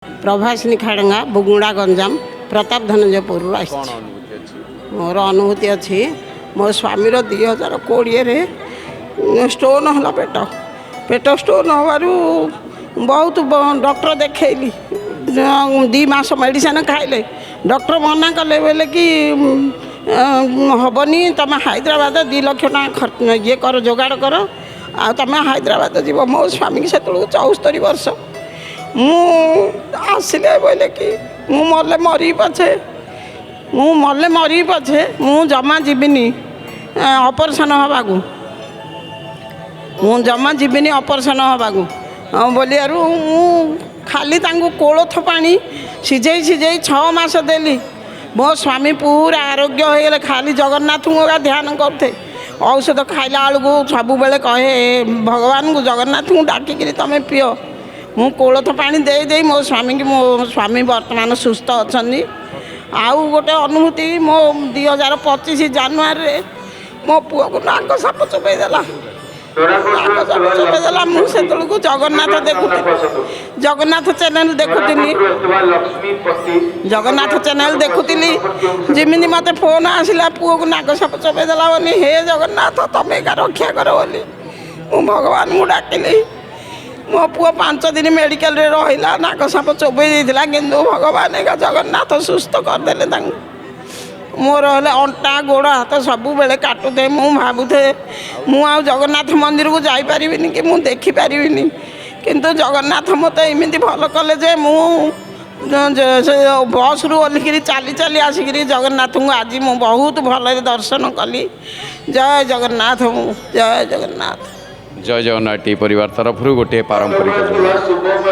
प्रभासिनी खाड़ंगा बुगुड़ा गंजाम प्रताप धनंजयपुर मोर अनुभूति अच्छी मो स्वामी 2020 स्टोन है पेट स्टोन हबारू बहुत डॉक्टर देखली 2 मास मेडिसिन खाइले डॉक्टर मना कले बोले कि हेनी तुम हैदराबाद 2 लाख खर्च ये कर जोगाड़ कर आ तुम हैदराबाद जीव मो स्वामी से 74 वर्ष आसिले बोले कि मले मरी पछे मले मरी पछे जमा जीविनी ऑपरेशन हवा जमा जीविनी ऑपरेशन हवा बोलियारू खाली कोलथ पानी सिझे सिझे 6 मास देली मो स्वामी पूरा आरोग्य हो गले खाली जगन्नाथ को ध्यान करते औषध खाइला बेलू सब बेले कहे भगवान को जगन्नाथ को डाकिकी तुम पिओ मु कोलथ पानी दे दे मो स्वामी की मो स्वामी वर्तमान सुस्थ अच्छा आउ गोटे अनुभूति मो 2025 जानुआरी मो पुआ को नाक साप चोपेदेला मुझे जगन्नाथ देखुली जगन्नाथ चैनल देखुली जगन्नाथ चैनल देखुली जमी मत फोन आसला पुआ को नाक साप चोपेदेला बोली हे जगन्नाथ तुम एका रक्षा कर बोली मु भगवान को डाकिली मो पुआ 5 दिन मेडिकल रे रहिला नाक साप चोपे देला किंतु भगवान एका जगन्नाथ सुस्थ करदेले मोर हेले अंटा गोड़ हाथ सब बेले काटुथे मु भावुथे मु आ जगन्नाथ मंदिर को जाई परिबिनी कि मु देखि परिबिनी किंतु जगन्नाथ मते एमिति भल कले जे मु बस रु ओल्हिकी चली चली आसिक जगन्नाथ को आज मु बहुत भल दर्शन कली। जय जगन्नाथ जय जगन्नाथ जय जगन्नाथ टी परिवार तरफ गोटे पारंपरिक